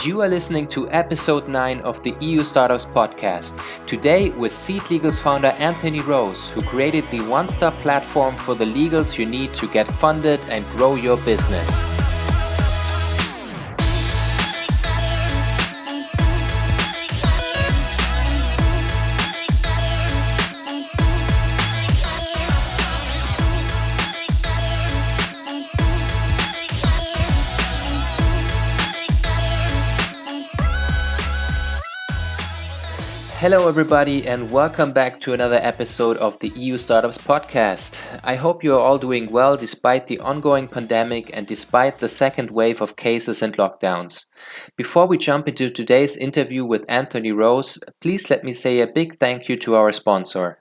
You are listening to episode 9 of the EU Startups podcast. Today with SeedLegals founder Anthony Rose, who created the one-stop platform for the legals you need to get funded and grow your business. Hello everybody and welcome back to another episode of the EU Startups podcast. I hope you are all doing well despite the ongoing pandemic and despite the second wave of cases and lockdowns. Before we jump into today's interview with Anthony Rose, please let me say a big thank you to our sponsor.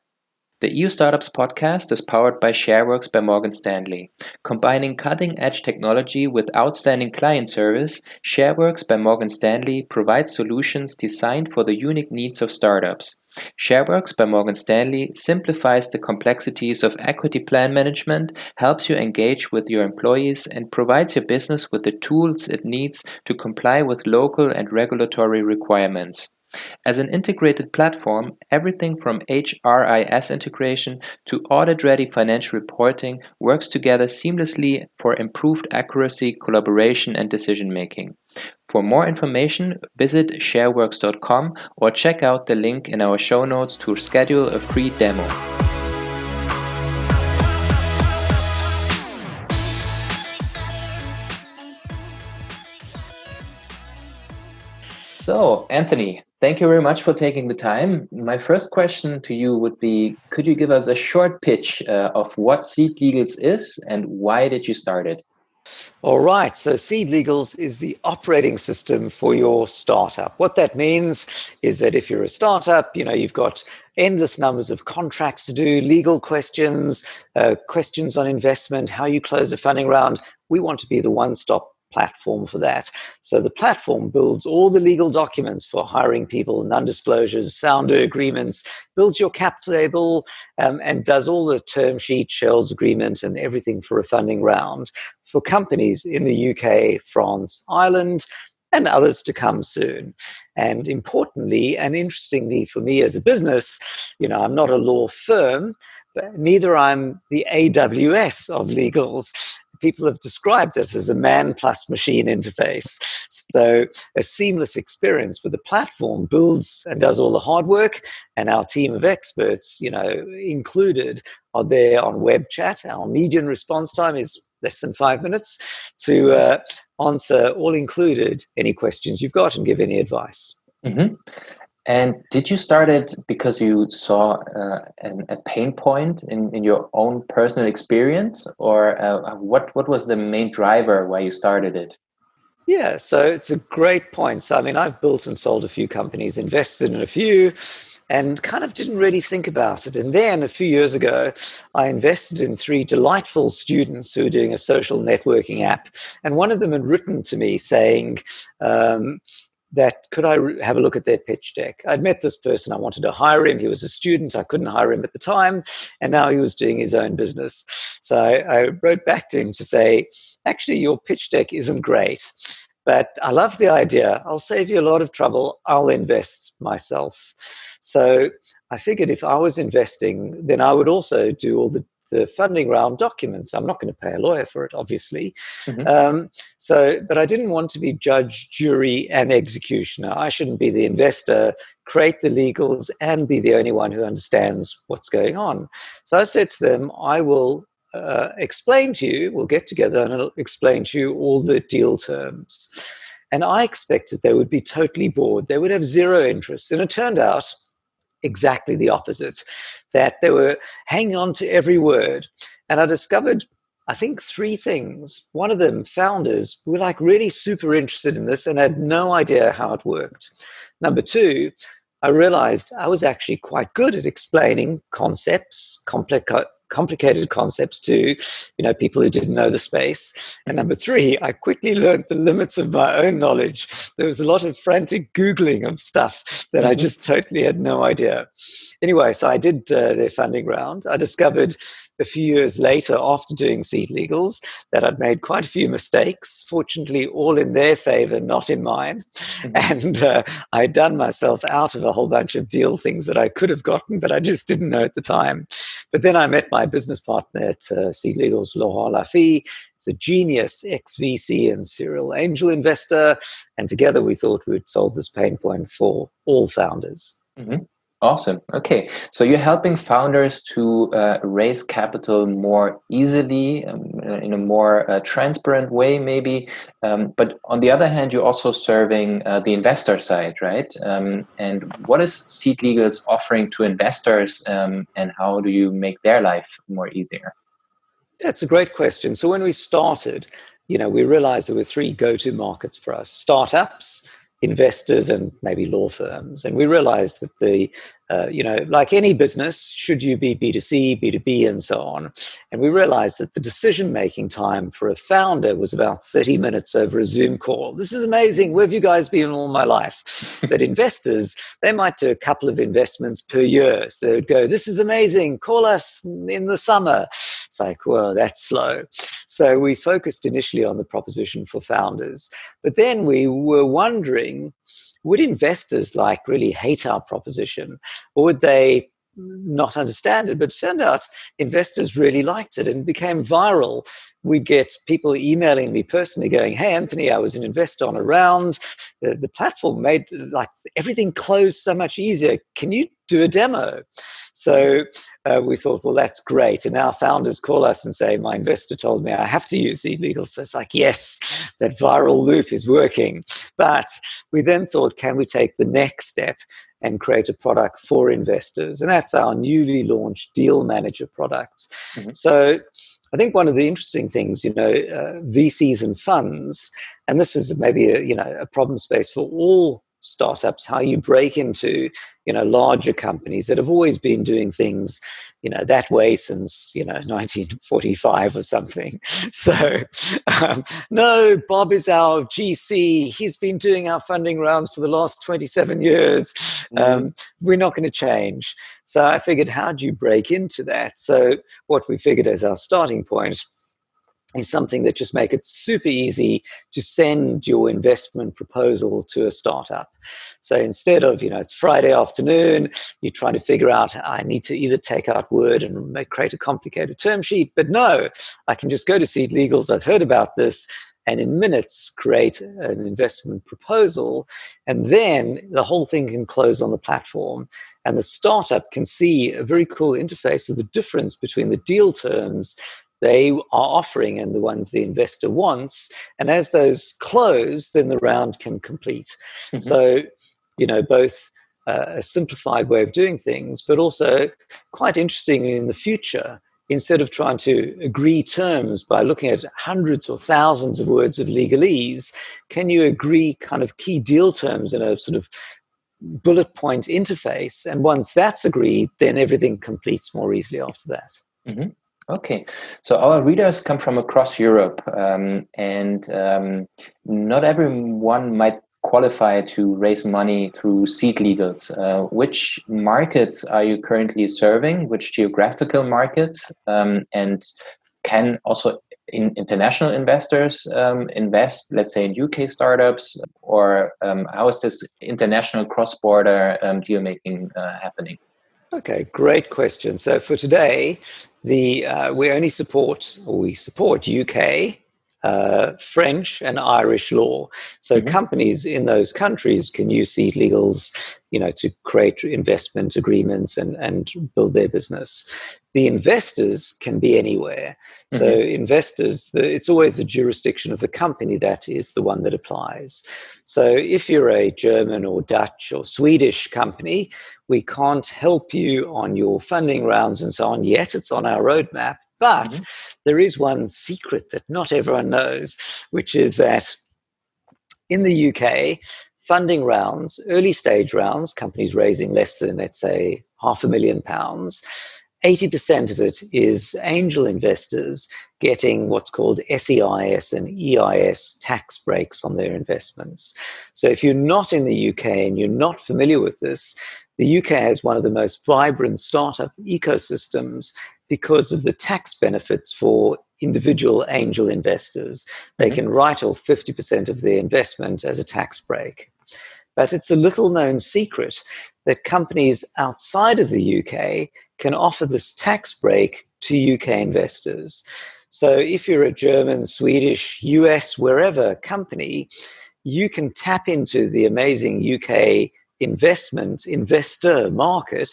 The EU Startups podcast is powered by ShareWorks by Morgan Stanley. Combining cutting-edge technology with outstanding client service, ShareWorks by Morgan Stanley provides solutions designed for the unique needs of startups. ShareWorks by Morgan Stanley simplifies the complexities of equity plan management, helps you engage with your employees, and provides your business with the tools it needs to comply with local and regulatory requirements. As an integrated platform, everything from HRIS integration to audit-ready financial reporting works together seamlessly for improved accuracy, collaboration, and decision-making. For more information, visit shareworks.com or check out the link in our show notes to schedule a free demo. So, Anthony, thank you very much for taking the time. My first question to you would be, could you give us a short pitch of what SeedLegals is and why did you start it? All right, so SeedLegals is the operating system for your startup. What that means is that if you're a startup, you've got endless numbers of contracts to do, legal questions, questions on investment, how you close a funding round. We want to be the one-stop platform for that. So the platform builds all the legal documents for hiring people, non-disclosures, founder agreements, builds your cap table, and does all the term sheet, shells agreement, and everything for a funding round for companies in the UK, France, Ireland, and others to come soon. And importantly, and interestingly for me as a business, I'm not a law firm, but neither I'm the AWS of legals. People have described it as a man plus machine interface. So a seamless experience with the platform builds and does all the hard work, and our team of experts, included, are there on web chat. Our median response time is less than 5 minutes to answer, all included, any questions you've got and give any advice. Mm-hmm. And did you start it because you saw a pain point in your own personal experience, or what was the main driver why you started it? Yeah, so it's a great point. So, I've built and sold a few companies, invested in a few, and kind of didn't really think about it. And then a few years ago, I invested in 3 delightful students who were doing a social networking app. And one of them had written to me saying, that could I have a look at their pitch deck? I'd met this person. I wanted to hire him. He was a student. I couldn't hire him at the time. And now he was doing his own business. So I wrote back to him to say, actually, your pitch deck isn't great, but I love the idea. I'll save you a lot of trouble. I'll invest myself. So I figured if I was investing, then I would also do all the funding round documents. I'm not going to pay a lawyer for it, obviously. Mm-hmm. But I didn't want to be judge, jury, and executioner. I shouldn't be the investor, create the legals, and be the only one who understands what's going on. So I said to them, I will explain to you, we'll get together and I'll explain to you all the deal terms. And I expected they would be totally bored. They would have zero interest. And it turned out exactly the opposite, that they were hanging on to every word. And I discovered, I think, 3 things. One of them, founders, were really super interested in this and had no idea how it worked. Number 2, I realized I was actually quite good at explaining concepts, complicated concepts to people who didn't know the space. And number 3, I quickly learned the limits of my own knowledge. There was a lot of frantic Googling of stuff that I just totally had no idea. Anyway, so I did their funding round. I discovered a few years later, after doing SeedLegals, that I'd made quite a few mistakes, fortunately all in their favor, not in mine. Mhm. And I'd done myself out of a whole bunch of deal things that I could have gotten, but I just didn't know at the time. But then I met my business partner at SeedLegals, Laurent Laffy. He's a genius ex-VC and serial angel investor. And together we thought we'd solve this pain point for all founders. Mhm. Awesome. Okay, so you're helping founders to raise capital more easily, in a more transparent way, maybe. But on the other hand, you're also serving the investor side, right? And what is SeedLegals offering to investors, and how do you make their life more easier? That's a great question. So when we started, we realized there were three go-to markets for us: startups, investors, and maybe law firms. And we realized that like any business, should you be B2C, B2B, and so on. And we realized that the decision-making time for a founder was about 30 minutes over a Zoom call. This is amazing. Where have you guys been all my life? But investors, they might do a couple of investments per year. So they would go, this is amazing. Call us in the summer. It's like, well, that's slow. So we focused initially on the proposition for founders. But then we were wondering, would investors really hate our proposition, or would they not understand it? But it turned out investors really liked it and became viral. We'd get people emailing me personally going, hey, Anthony, I was an investor on a round. The platform made everything closed so much easier. Can you do a demo? So we thought, well, that's great. And now founders call us and say, my investor told me I have to use SeedLegals. So it's like, yes, that viral loop is working. But we then thought, can we take the next step and create a product for investors? And that's our newly launched Deal Manager product. Mhm. So I think one of the interesting things, VCs and funds, and this is maybe a problem space for all startups, how you break into larger companies that have always been doing things that way since 1945 or something. So no, Bob is our GC, he's been doing our funding rounds for the last 27 years. Mhm. We're not going to change. So I figured, how do you break into that? So what we figured as our starting point is something that just make it super easy to send your investment proposal to a startup. So instead of, it's Friday afternoon, you're trying to figure out, I need to either take out Word and create a complicated term sheet, but no, I can just go to SeedLegals, I've heard about this, and in minutes create an investment proposal, and then the whole thing can close on the platform, and the startup can see a very cool interface of the difference between the deal terms they are offering and the ones the investor wants. And as those close, then the round can complete. Mhm. So, both a simplified way of doing things, but also quite interesting in the future. Instead of trying to agree terms by looking at hundreds or thousands of words of legalese, can you agree kind of key deal terms in a sort of bullet point interface? And once that's agreed, then everything completes more easily after that. Mhm. Okay, so our readers come from across Europe, and not everyone might qualify to raise money through SeedLegals. Which markets are you currently serving? Which geographical markets? And can also international investors invest, let's say, in UK startups? Or how is this international cross-border deal making happening? Okay, great question. So for today, we support UK, French, and Irish law. So Hmm. companies in those countries can use SeedLegals, to create investment agreements and build their business. The investors can be anywhere. So Hmm. investors, it's always the jurisdiction of the company that is the one that applies. So if you're a German or Dutch or Swedish company, we can't help you on your funding rounds and so on yet. It's on our roadmap. But Hmm. there is one secret that not everyone knows, which is that in the UK, funding rounds, early stage rounds, companies raising less than, let's say, £500,000, 80% of it is angel investors getting what's called SEIS and EIS tax breaks on their investments. So if you're not in the UK and you're not familiar with this, the UK has one of the most vibrant startup ecosystems because of the tax benefits for individual angel investors. They can write off 50% of their investment as a tax break. But it's a little known secret that companies outside of the UK can offer this tax break to UK investors. So if you're a German, Swedish, US, wherever company, you can tap into the amazing UK investor market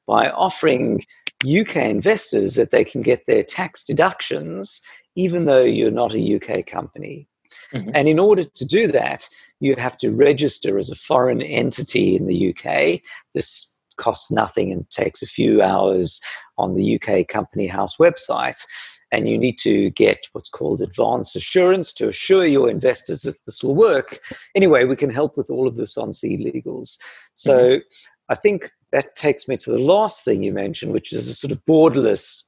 by offering UK investors that they can get their tax deductions even though you're not a UK company. And in order to do that, you have to register as a foreign entity in the UK. This costs nothing and takes a few hours on the UK Company House website. And you need to get what's called advance assurance to assure your investors that this will work. Anyway, we can help with all of this on SeedLegals. So I think that takes me to the last thing you mentioned, which is a sort of borderless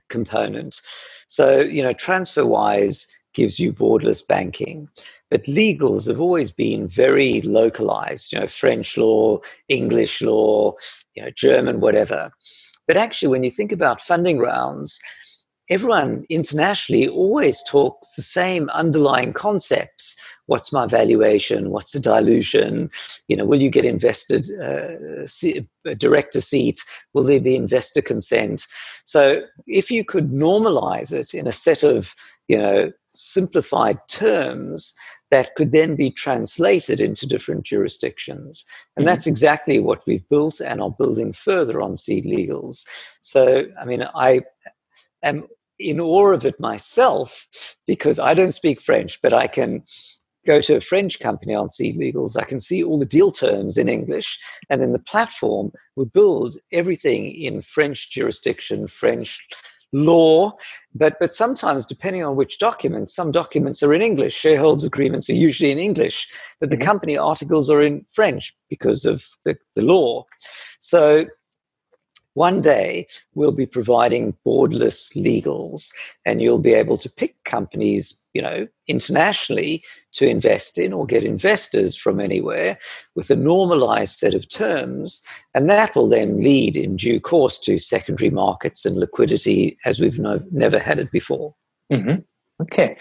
component. So, TransferWise gives you borderless banking, but legals have always been very localized, French law, English law, German, whatever. But actually, when you think about funding rounds, everyone internationally always talks the same underlying concepts. What's my valuation? What's the dilution? Will you get invested a director seat? Will there be investor consent? So if you could normalize it in a set of simplified terms that could then be translated into different jurisdictions. And that's exactly what we've built and are building further on SeedLegals. So, I am in awe of it myself because I don't speak French, but I can go to a French company on SeedLegals. I can see all the deal terms in English, and then the platform will build everything in French jurisdiction, French law. But sometimes, depending on which documents, some documents are in English. Shareholders agreements are usually in English, but the company articles are in French because of the law. So one day, we'll be providing borderless legals, and you'll be able to pick companies, internationally to invest in or get investors from anywhere with a normalized set of terms. And that will then lead in due course to secondary markets and liquidity as we've never had it before. Okay,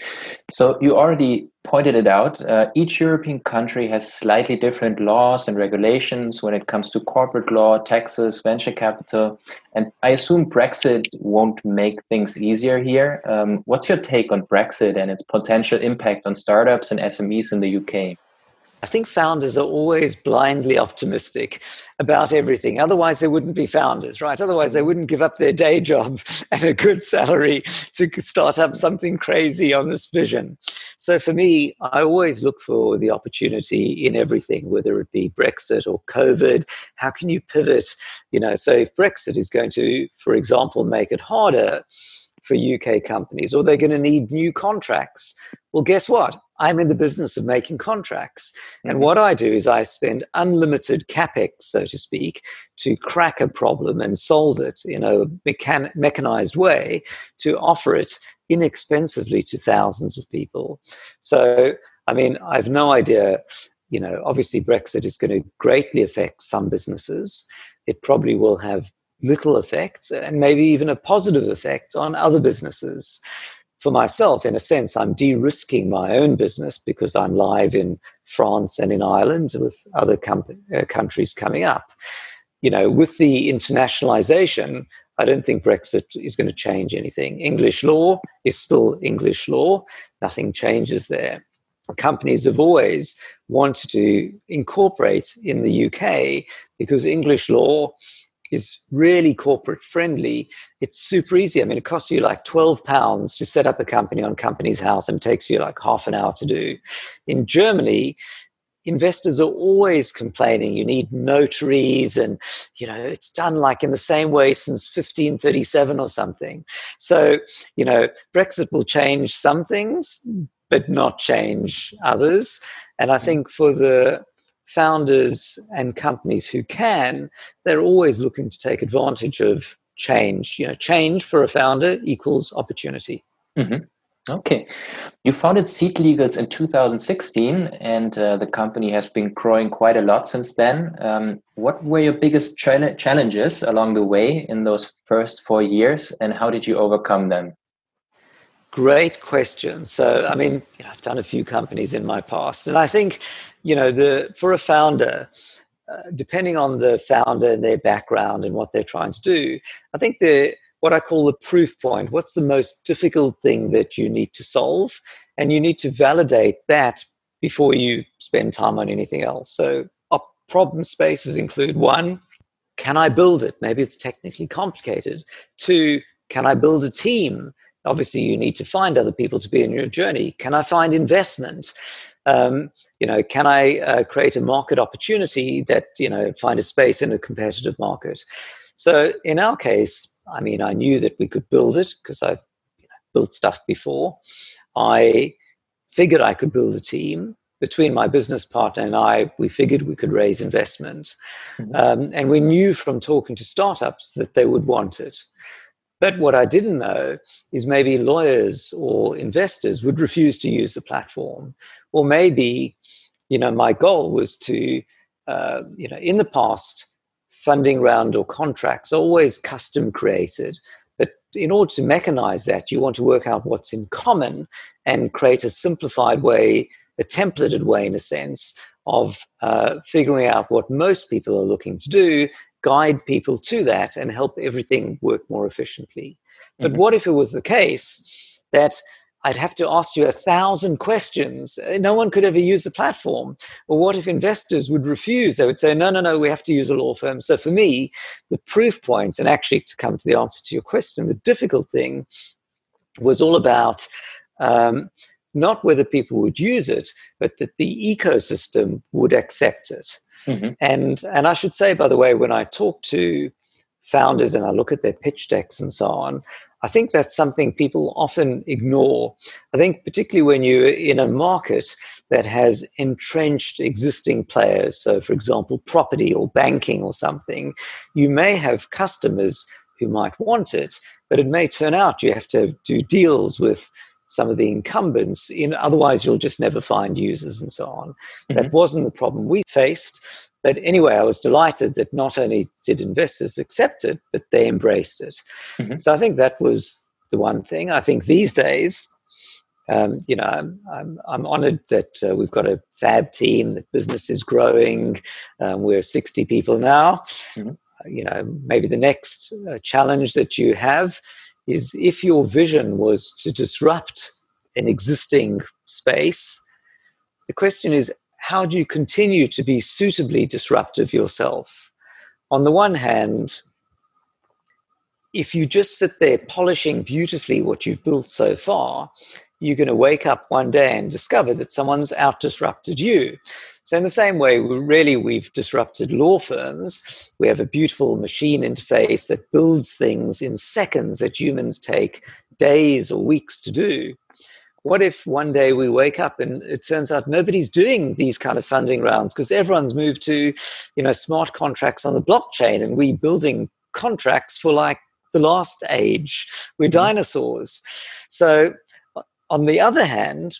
so you already pointed it out. Each European country has slightly different laws and regulations when it comes to corporate law, taxes, venture capital, and I assume Brexit won't make things easier here. What's your take on Brexit and its potential impact on startups and SMEs in the UK? I think founders are always blindly optimistic about everything. Otherwise, they wouldn't be founders, right? Otherwise, they wouldn't give up their day job and a good salary to start up something crazy on this vision. So for me, I always look for the opportunity in everything, whether it be Brexit or COVID. How can you pivot? So if Brexit is going to, for example, make it harder for UK companies, or they're going to need new contracts. Well, guess what? I'm in the business of making contracts. And what I do is I spend unlimited capex, so to speak, to crack a problem and solve it in a mechanized way to offer it inexpensively to thousands of people. So, I've no idea, obviously Brexit is going to greatly affect some businesses. It probably will have little effect and maybe even a positive effect on other businesses. For myself, in a sense, I'm de-risking my own business because I'm live in France and in Ireland with other countries coming up. With the internationalization, I don't think Brexit is going to change anything. English law is still English law. Nothing changes there. Companies have always wanted to incorporate in the UK because English law is really corporate friendly. It's super easy. It costs you like £12 to set up a company on Companies House and it takes you like half an hour to do. In Germany, investors are always complaining you need notaries and, it's done like in the same way since 1537 or something. So, Brexit will change some things, but not change others. And I think for the founders and companies who can, they're always looking to take advantage of change. Change for a founder equals opportunity. Okay. You founded SeedLegals in 2016, and the company has been growing quite a lot since then. What were your biggest challenges along the way in those first 4 years, and how did you overcome them? Great question. So, I mean, I've done a few companies in my past, and I think, for a founder, depending on the founder and their background and what they're trying to do, I think what I call the proof point, what's the most difficult thing that you need to solve, and you need to validate that before you spend time on anything else. So, our problem spaces include: one, can I build it? Maybe it's technically complicated. Two, can I build a team? Obviously, you need to find other people to be in your journey. Can I find investment? Um, can I create a market opportunity that, find a space in a competitive market? So in our case, I mean, I knew that we could build it because I've built stuff before. I figured I could build a team. Between my business partner and I, we figured we could raise investment. Mhm. And we knew from talking to startups that they would want it. But what I didn't know is maybe lawyers or investors would refuse to use the platform. Or maybe, my goal was to, in the past, funding round or contracts are always custom created. But in order to mechanize that, you want to work out what's in common and create a simplified way, a templated way, in a sense, of figuring out what most people are looking to do, guide people to that, and help everything work more efficiently. But Mhm. what if it was the case that I'd have to ask you 1,000 questions? No one could ever use the platform. Or what if investors would refuse? They would say, no, no, no, we have to use a law firm. So for me, the proof points, and actually to come to the answer to your question, the difficult thing was all about um, not whether people would use it, but that the ecosystem would accept it. Mhm. And I should say, by the way, when I talk to founders and I look at their pitch decks and so on, I think that's something people often ignore. I think particularly when you're in a market that has entrenched existing players, so for example, property or banking or something, you may have customers who might want it, but it may turn out you have to do deals with some of the incumbents, otherwise you'll just never find users and so on. That Mhm. wasn't the problem we faced. But anyway, I was delighted that not only did investors accept it, but they embraced it. Mhm. So I think that was the one thing. I think these days, I'm honored that we've got a fab team, that business is growing. We're 60 people now. Mhm. Maybe the next challenge that you have is, if your vision was to disrupt an existing space, the question is, how do you continue to be suitably disruptive yourself? On the one hand, if you just sit there polishing beautifully what you've built so far, you're going to wake up one day and discover that someone's out disrupted you. So in the same way, we've disrupted law firms. We have a beautiful machine interface that builds things in seconds that humans take days or weeks to do. What if one day we wake up and it turns out nobody's doing these kind of funding rounds because everyone's moved to, smart contracts on the blockchain, and we building contracts for like the last age. We're Mhm. dinosaurs. So on the other hand,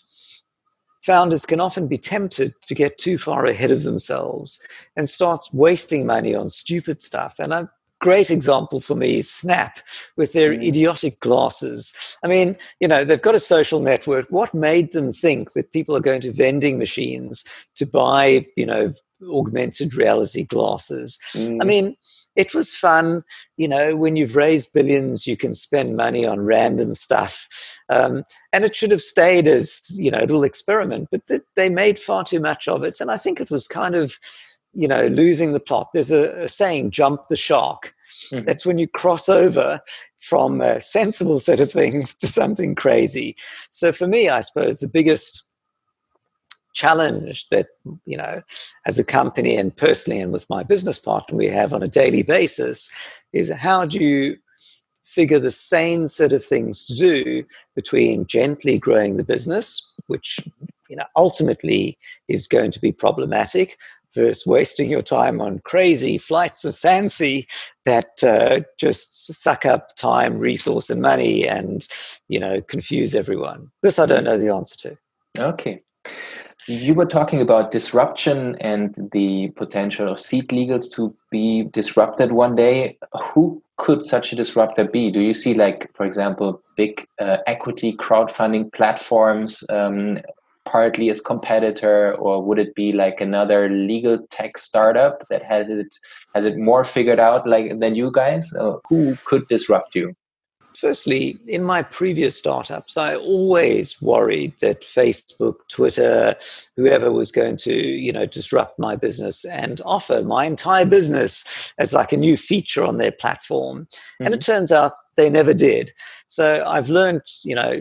founders can often be tempted to get too far ahead of themselves and start wasting money on stupid stuff. And a great example for me is Snap with their Mhm. idiotic glasses. I mean, they've got a social network. What made them think that people are going to vending machines to buy, augmented reality glasses? I Mhm. mean, it was fun. When you've raised billions, you can spend money on random stuff. And it should have stayed as, a little experiment, but they made far too much of it. And I think it was kind of, losing the plot. There's a saying, jump the shark. Mhm. That's when you cross over from a sensible set of things to something crazy. So for me, I suppose the biggest challenge that, as a company and personally and with my business partner we have on a daily basis is, how do you figure the same set of things to do between gently growing the business, which ultimately is going to be problematic versus wasting your time on crazy flights of fancy that just suck up time, resource, and money, and confuse everyone. This I don't know the answer to. Okay. You were talking about disruption and the potential of SeedLegals to be disrupted one day. Who could such a disruptor be? Do you see, like, for example, big equity crowdfunding platforms partly as competitor, or would it be like another legal tech startup that has it more figured out like than you guys? Who could disrupt you? Firstly, in my previous startups, I always worried that Facebook, Twitter, whoever was going to, disrupt my business and offer my entire business as like a new feature on their platform. And it turns out they never did. So I've learned,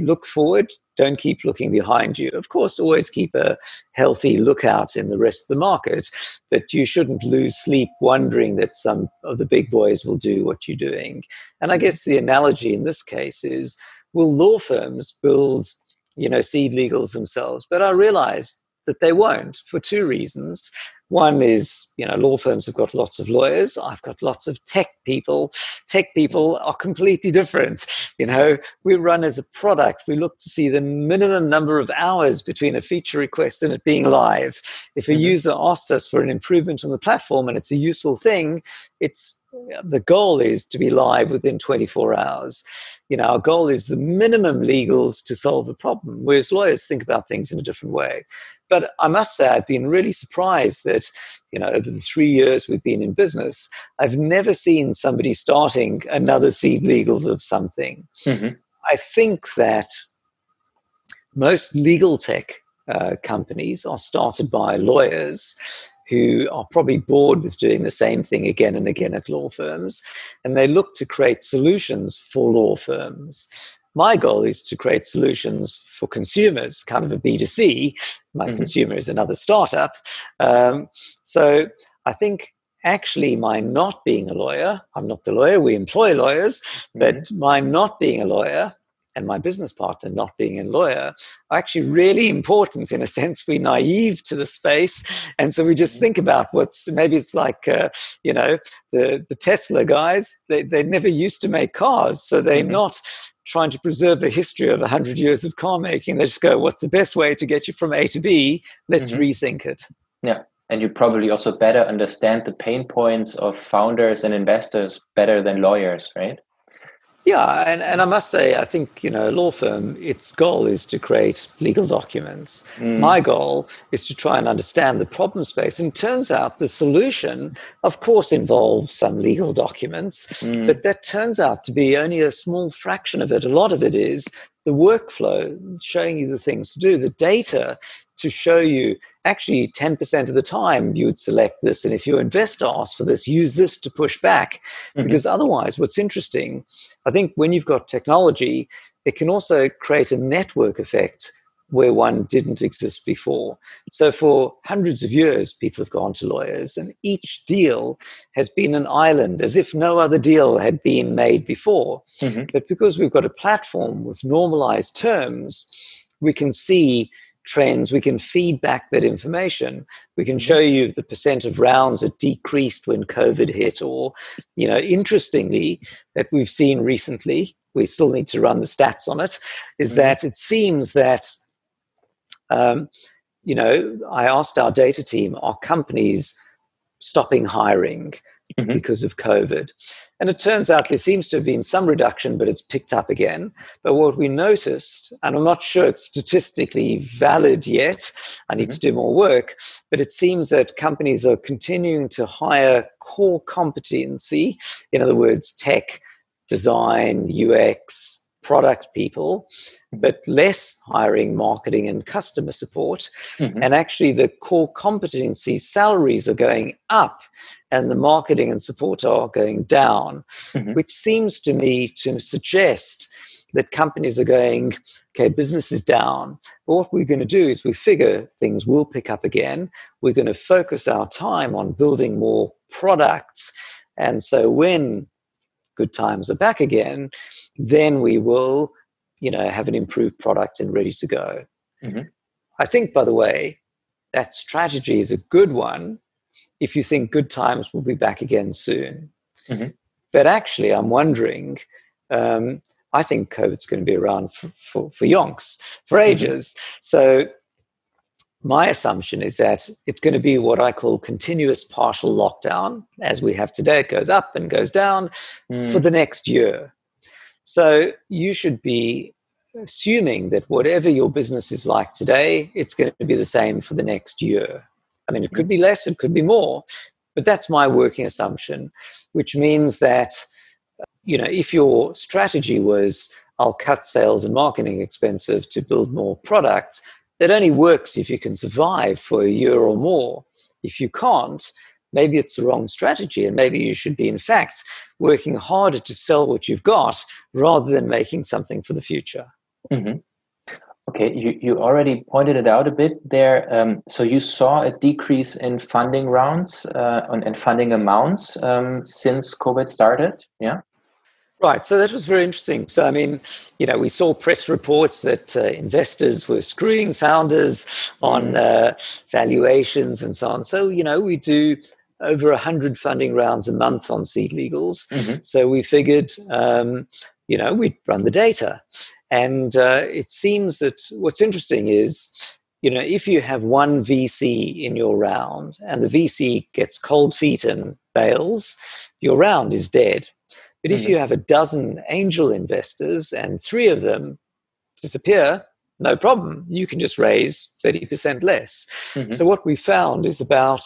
look forward, don't keep looking behind you. Of course, always keep a healthy lookout in the rest of the market, but you shouldn't lose sleep wondering that some of the big boys will do what you're doing. And I guess the analogy in this case is, will law firms build, SeedLegals themselves? But I realize that they won't for two reasons. One is, law firms have got lots of lawyers. I've got lots of tech people. Tech people are completely different. We run as a product. We look to see the minimum number of hours between a feature request and it being live. If a user asks us for an improvement on the platform and it's a useful thing, the goal is to be live within 24 hours. Our goal is the minimum legals to solve a problem, whereas lawyers think about things in a different way. But I must say, I've been really surprised that, over the 3 years we've been in business, I've never seen somebody starting another SeedLegals of something. I think that most legal tech companies are started by lawyers who are probably bored with doing the same thing again and again at law firms, and they look to create solutions for law firms. My goal is to create solutions for consumers, kind of a B2C. My consumer is another startup. So I think actually my not being a lawyer, I'm not the lawyer, we employ lawyers, but my not being a lawyer and my business partner not being a lawyer are actually really important. In a sense, we're naive to the space. And so we just think about maybe it's like, the Tesla guys, they never used to make cars. So they're not trying to preserve a history of 100 years of car making. They just go, what's the best way to get you from A to B? Let's rethink it. Yeah. And you probably also better understand the pain points of founders and investors better than lawyers, right? Yeah, and I must say, I think, a law firm, its goal is to create legal documents. My goal is to try and understand the problem space. And it turns out the solution, of course, involves some legal documents, but that turns out to be only a small fraction of it. A lot of it is the workflow, showing you the things to do, the data to show you actually 10% of the time you would select this. And if your investor asks for this, use this to push back. Because otherwise, what's interesting, I think when you've got technology, it can also create a network effect where one didn't exist before. So for hundreds of years, people have gone to lawyers, and each deal has been an island, as if no other deal had been made before. But because we've got a platform with normalized terms, we can see trends, we can feed back that information. We can show you the percent of rounds that decreased when COVID hit, or, interestingly, that we've seen recently, we still need to run the stats on it, is that it seems that, I asked our data team, are companies stopping hiring because of COVID? And it turns out there seems to have been some reduction, but it's picked up again. But what we noticed, and I'm not sure it's statistically valid yet, I need to do more work, but it seems that companies are continuing to hire core competency, in other words, tech, design, UX, product people, but less hiring marketing and customer support. And actually the core competency salaries are going up and the marketing and support are going down, which seems to me to suggest that companies are going, okay, business is down, but what we're going to do is we figure things will pick up again. We're going to focus our time on building more products. And so when good times are back again, then we will, have an improved product and ready to go. I think, by the way, that strategy is a good one if you think good times will be back again soon. Mm-hmm. But actually, I'm wondering, I think COVID's going to be around for yonks, for Mm-hmm. ages. So my assumption is that it's going to be what I call continuous partial lockdown. As we have today, it goes up and goes down for Mm-hmm. the next year. So you should be assuming that whatever your business is like today, it's going to be the same for the next year. I mean, it could be less, it could be more, but that's my working assumption, which means that, if your strategy was, I'll cut sales and marketing expenses to build more product, that only works if you can survive for a year or more. If you can't, maybe it's the wrong strategy, and maybe you should be, in fact, working harder to sell what you've got rather than making something for the future. Mm-hmm. Okay, you already pointed it out a bit there. So you saw a decrease in funding rounds and funding amounts since COVID started, yeah? Right. So that was very interesting. So, I mean, we saw press reports that investors were screwing founders on Mm. valuations and so on. So, we do over 100 funding rounds a month on SeedLegals. Mm-hmm. So we figured, we'd run the data. And it seems that what's interesting is, if you have one VC in your round and the VC gets cold feet and bails, your round is dead. But if Mm-hmm. you have a dozen angel investors and three of them disappear, no problem. You can just raise 30% less. Mm-hmm. So what we found is by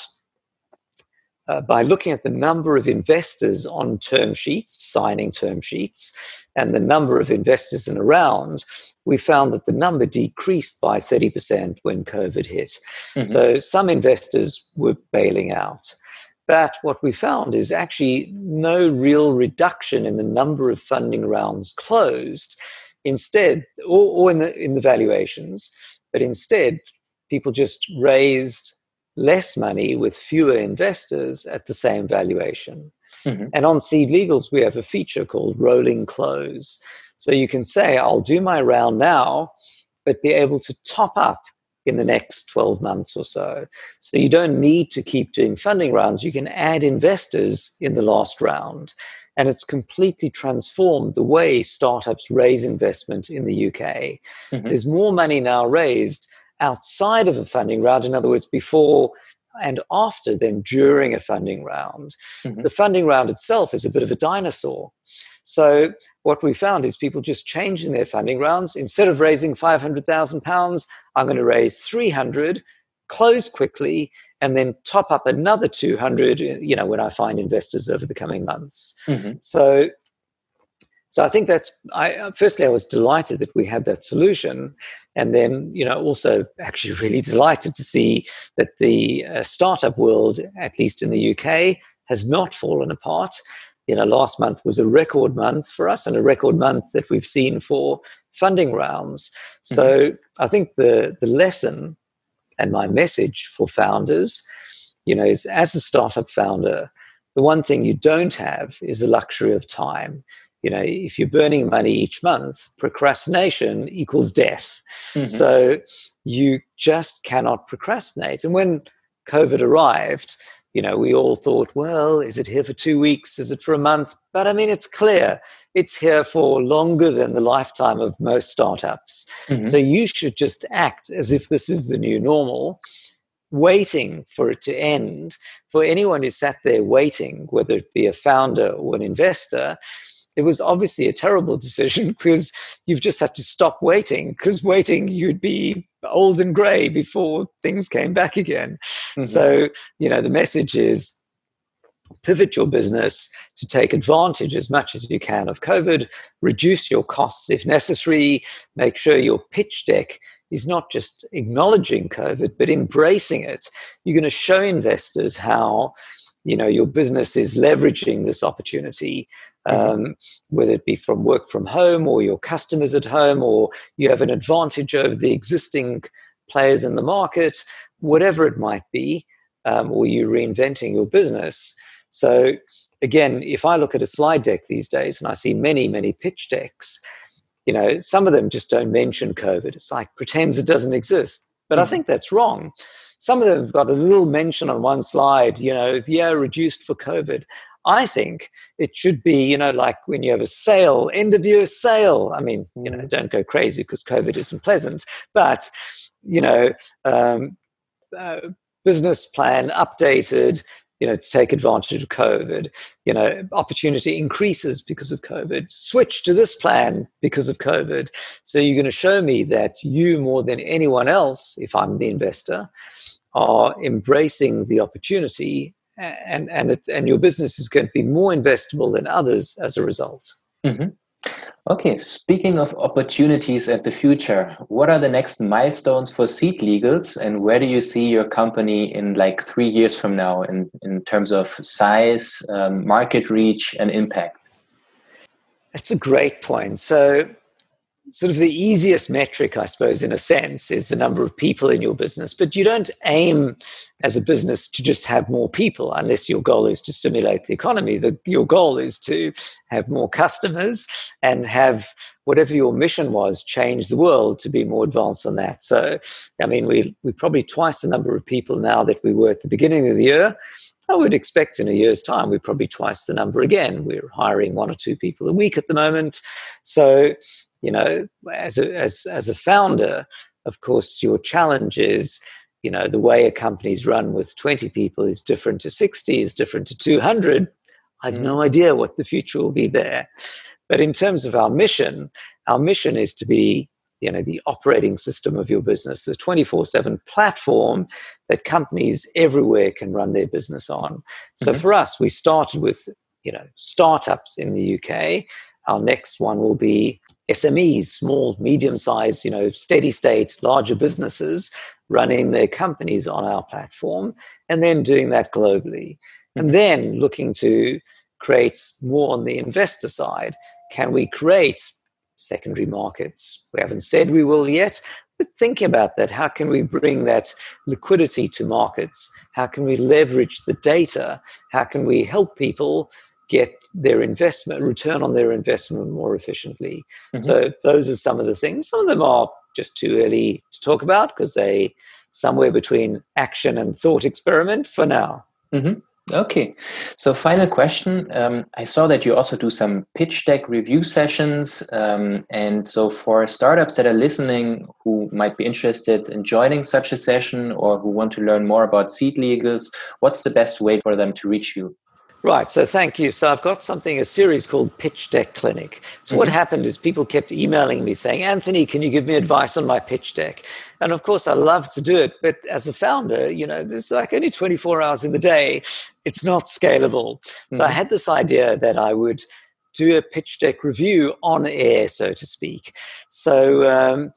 looking at the number of investors on term sheets, signing term sheets, and the number of investors in a round, we found that the number decreased by 30% when COVID hit. Mm-hmm. So some investors were bailing out. But what we found is actually no real reduction in the number of funding rounds closed. Instead, or in the valuations, but instead, people just raised less money with fewer investors at the same valuation. Mm-hmm. And on SeedLegals, we have a feature called rolling close. So you can say, I'll do my round now, but be able to top up in the next 12 months or so. So you don't need to keep doing funding rounds. You can add investors in the last round. And it's completely transformed the way startups raise investment in the UK. Mm-hmm. There's more money now raised outside of a funding round, in other words, before and after than during a funding round. Mm-hmm. The funding round itself is a bit of a dinosaur. So what we found is people just changing their funding rounds. Instead of raising £500,000, I'm going to raise 300, close quickly, and then top up another 200, when I find investors over the coming months. Mm-hmm. So I think firstly, I was delighted that we had that solution. And then, also actually really delighted to see that the startup world, at least in the UK, has not fallen apart. Last month was a record month for us and a record month that we've seen for funding rounds. So I think the lesson and my message for founders, is as a startup founder, the one thing you don't have is the luxury of time. If you're burning money each month, procrastination equals death. Mm-hmm. So you just cannot procrastinate. And when COVID arrived, we all thought, well, is it here for 2 weeks? Is it for a month? But I mean, it's clear it's here for longer than the lifetime of most startups. Mm-hmm. So you should just act as if this is the new normal, waiting for it to end. For anyone who sat there waiting, whether it be a founder or an investor, it was obviously a terrible decision because you've just had to stop waiting, because waiting, you'd be old and gray before things came back again. Mm-hmm. So, the message is pivot your business to take advantage as much as you can of COVID, reduce your costs if necessary, make sure your pitch deck is not just acknowledging COVID, but embracing it. You're going to show investors how your business is leveraging this opportunity, whether it be from work from home or your customers at home, or you have an advantage over the existing players in the market, whatever it might be, or you're reinventing your business. So again, if I look at a slide deck these days and I see many, many pitch decks, some of them just don't mention COVID. It's like pretends it doesn't exist. But I think that's wrong. Some of them have got a little mention on one slide, reduced for COVID. I think it should be, like when you have a sale, end of year sale. I mean, don't go crazy because COVID isn't pleasant, but, um, uh, business plan updated, to take advantage of COVID, opportunity increases because of COVID, switch to this plan because of COVID. So you're going to show me that you, more than anyone else, if I'm the investor, are embracing the opportunity, and your business is going to be more investable than others as a result. Mm-hmm. Okay, speaking of opportunities at the future, what are the next milestones for SeedLegals, and where do you see your company in like 3 years from now in terms of size, market reach, and impact? That's a great point. So sort of the easiest metric, I suppose, in a sense, is the number of people in your business. But you don't aim as a business to just have more people unless your goal is to stimulate the economy. Your goal is to have more customers and have whatever your mission was, change the world to be more advanced on that. So, I mean, we're probably twice the number of people now that we were at the beginning of the year. I would expect in a year's time, we're probably twice the number again. We're hiring 1 or 2 people a week at the moment. So, as a founder, of course, your challenge is, the way a company's run with 20 people is different to 60, is different to 200. I've no idea what the future will be there. But in terms of our mission is to be, the operating system of your business, the 24/7 platform that companies everywhere can run their business on. So for us, we started with, startups in the UK. Our next one will be SMEs, small, medium-sized, steady state, larger businesses running their companies on our platform, and then doing that globally. And then looking to create more on the investor side. Can we create secondary markets? We haven't said we will yet, but think about that. How can we bring that liquidity to markets? How can we leverage the data? How can we help people get their return on their investment more efficiently? So those are some of the things. Some of them are just too early to talk about because they somewhere between action and thought experiment for now. Okay, so final question. I saw that you also do some pitch deck review sessions. And so for startups that are listening who might be interested in joining such a session or who want to learn more about SeedLegals, what's the best way for them to reach you? Right, so thank you. So I've got a series called Pitch Deck Clinic. So what happened is people kept emailing me saying, Anthony, can you give me advice on my pitch deck? And of course, I love to do it. But as a founder, there's like only 24 hours in the day. It's not scalable. So I had this idea that I would do a pitch deck review on air, so to speak. So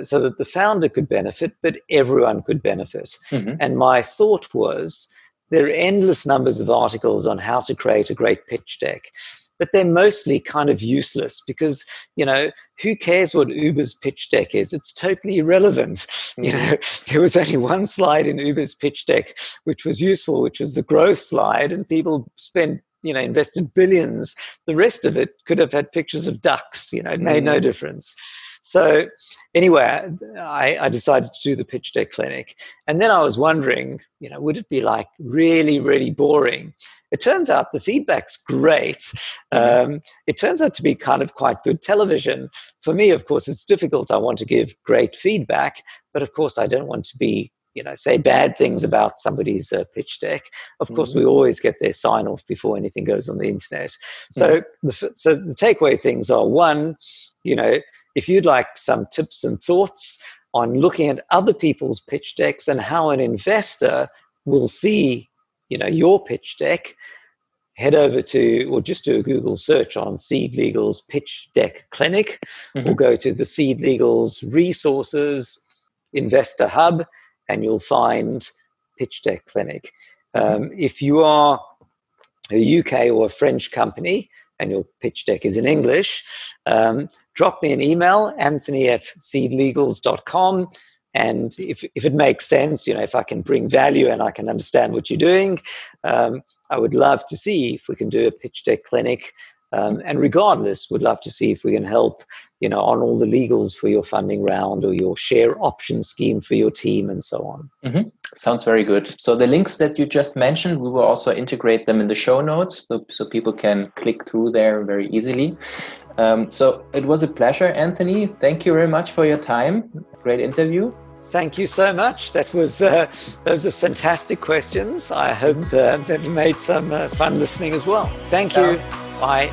so that the founder could benefit, but everyone could benefit. And my thought was, there are endless numbers of articles on how to create a great pitch deck, but they're mostly kind of useless because, who cares what Uber's pitch deck is? It's totally irrelevant. There was only one slide in Uber's pitch deck which was useful, which was the growth slide, and people spent, invested billions. The rest of it could have had pictures of ducks, it made no difference. So anyway, I decided to do the pitch deck clinic. And then I was wondering, would it be like really, really boring? It turns out the feedback's great. It turns out to be kind of quite good television. For me, of course, it's difficult. I want to give great feedback, but of course, I don't want to be, say bad things about somebody's pitch deck. Of course, we always get their sign off before anything goes on the internet. So the takeaway things are, one, if you'd like some tips and thoughts on looking at other people's pitch decks and how an investor will see, your pitch deck, head over to, or just do a Google search on SeedLegals Pitch Deck Clinic, or go to the SeedLegals Resources Investor Hub, and you'll find Pitch Deck Clinic. If you are a UK or a French company, and your pitch deck is in English, drop me an email, anthony@seedlegals.com. And if it makes sense, if I can bring value and I can understand what you're doing, I would love to see if we can do a pitch deck clinic. And regardless, would love to see if we can help on all the legals for your funding round or your share option scheme for your team and so on. Mm-hmm. Sounds very good. So the links that you just mentioned, we will also integrate them in the show notes so people can click through there very easily. So it was a pleasure, Anthony. Thank you very much for your time. Great interview. Thank you so much. Those are fantastic questions. I hope that made some fun listening as well. Thank you. Bye.